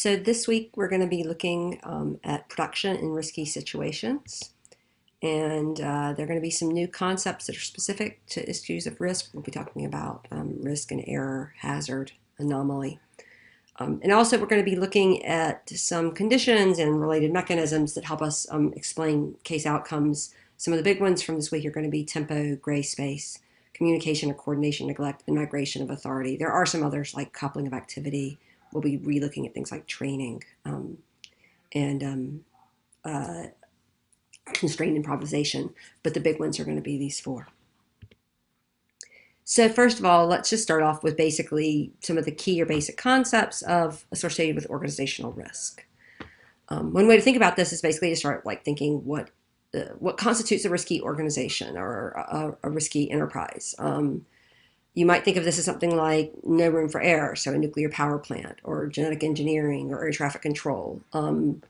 So this week we're going to be looking at production in risky situations. And there are going to be some new concepts that are specific to issues of risk. We'll be talking about risk and error, hazard, anomaly. And also we're going to be looking at some conditions and related mechanisms that help us explain case outcomes. Some of the big ones from this week are going to be tempo, gray space, communication or coordination neglect, and migration of authority. There are some others like coupling of activity. We'll be re-looking at things like training and constrained improvisation, but the big ones are going to be these four. So first of all, let's just start off with basically some of the key or basic concepts associated with organizational risk. One way to think about this is basically to start thinking what constitutes a risky organization or a risky enterprise. You might think of this as something like no room for error, so a nuclear power plant, or genetic engineering, or air traffic control. But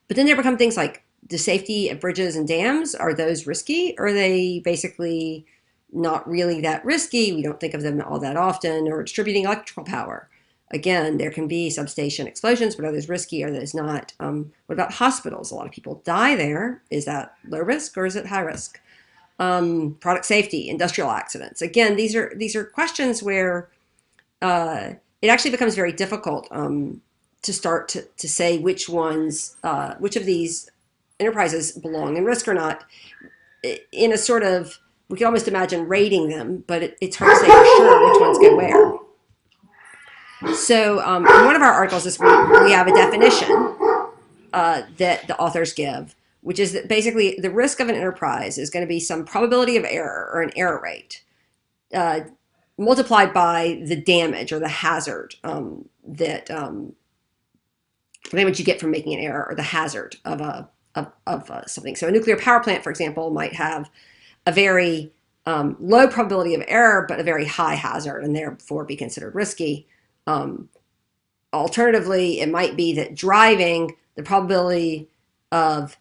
then there become things like the safety of bridges and dams. Are those risky? Or are they basically not really that risky? We don't think of them all that often. Or distributing electrical power. Again, there can be substation explosions, but are those risky? Are those not? What about hospitals? A lot of people die there. Is that low risk or is it high risk? Product safety, industrial accidents. Again, these are questions where it actually becomes very difficult to start to say which of these enterprises belong in risk or not. In a sort of, we can almost imagine rating them, but it's hard to say for sure which ones go where. So in one of our articles this week, we have a definition that the authors give, which is that basically the risk of an enterprise is going to be some probability of error or an error rate multiplied by the damage or the hazard the damage you get from making an error or the hazard of something. So a nuclear power plant, for example, might have a very low probability of error, but a very high hazard and therefore be considered risky. Alternatively, it might be that driving, the probability of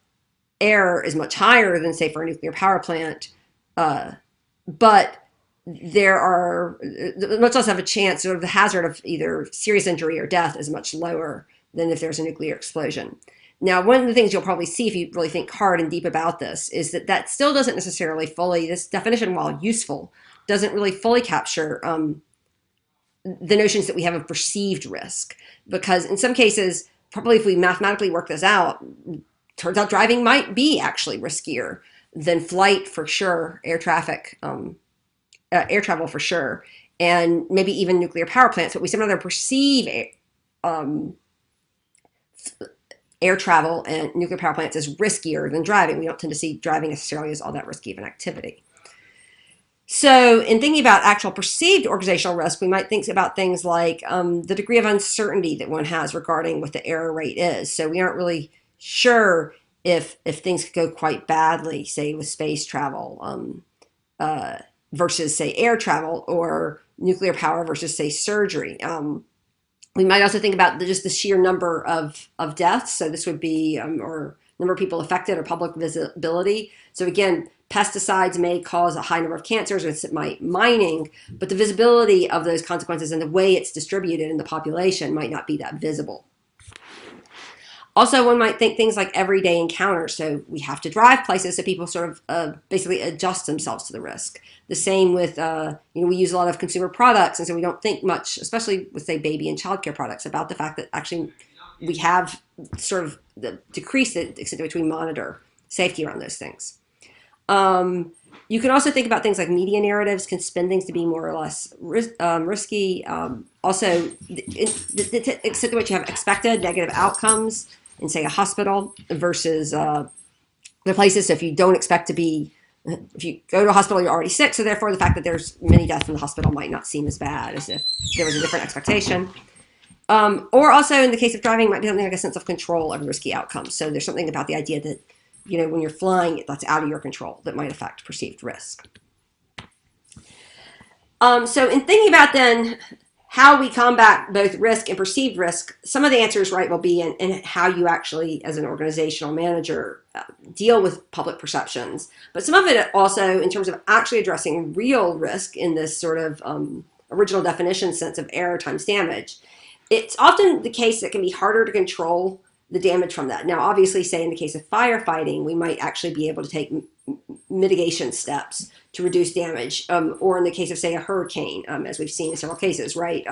error is much higher than, say, for a nuclear power plant, but there are much less of a chance, sort of the hazard of either serious injury or death is much lower than if there's a nuclear explosion. Now, one of the things you'll probably see if you really think hard and deep about this is that still doesn't necessarily fully, this definition, while useful, doesn't really fully capture the notions that we have of perceived risk. Because in some cases, probably if we mathematically work this out, turns out driving might be actually riskier than flight for sure, air travel for sure, and maybe even nuclear power plants. But we somehow perceive air travel and nuclear power plants as riskier than driving. We don't tend to see driving necessarily as all that risky of an activity. So in thinking about actual perceived organizational risk, we might think about things like the degree of uncertainty that one has regarding what the error rate is. So we aren't really sure if things could go quite badly, say with space travel versus, say, air travel, or nuclear power versus, say, surgery. We might also think about just the sheer number of deaths. So this would be, or number of people affected or public visibility. So again, pesticides may cause a high number of cancers, or it might mining, but the visibility of those consequences and the way it's distributed in the population might not be that visible. Also, one might think things like everyday encounters. So we have to drive places, so people sort of basically adjust themselves to the risk. The same with, we use a lot of consumer products, and so we don't think much, especially with, say, baby and childcare products, about the fact that actually we have sort of decreased the extent to which we monitor safety around those things. You can also think about things like media narratives can spin things to be more or less risky. Also, the extent to which you have expected negative outcomes in, say, a hospital versus other places. So if you don't expect to be, if you go to a hospital, you're already sick. So therefore, the fact that there's many deaths in the hospital might not seem as bad as if there was a different expectation. Or also in the case of driving, might be something like a sense of control of risky outcomes. So there's something about the idea that, when you're flying, that's out of your control that might affect perceived risk. So in thinking about then how we combat both risk and perceived risk, some of the answers, right, will be in how you actually, as an organizational manager, deal with public perceptions. But some of it also in terms of actually addressing real risk in this sort of original definition sense of error times damage. It's often the case that it can be harder to control the damage from that. Now, obviously, say in the case of firefighting, we might actually be able to take mitigation steps to reduce damage, or in the case of, say, a hurricane, as we've seen in several cases, right?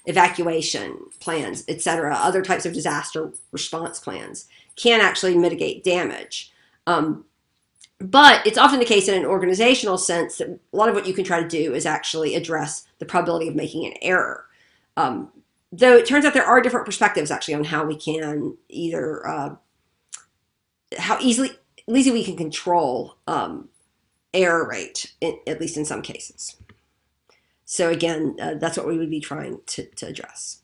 Evacuation plans, etc., other types of disaster response plans can actually mitigate damage. But it's often the case in an organizational sense that a lot of what you can try to do is actually address the probability of making an error. Though it turns out there are different perspectives actually on how we can either, how easily we can control error rate, at least in some cases. So again, that's what we would be trying to address.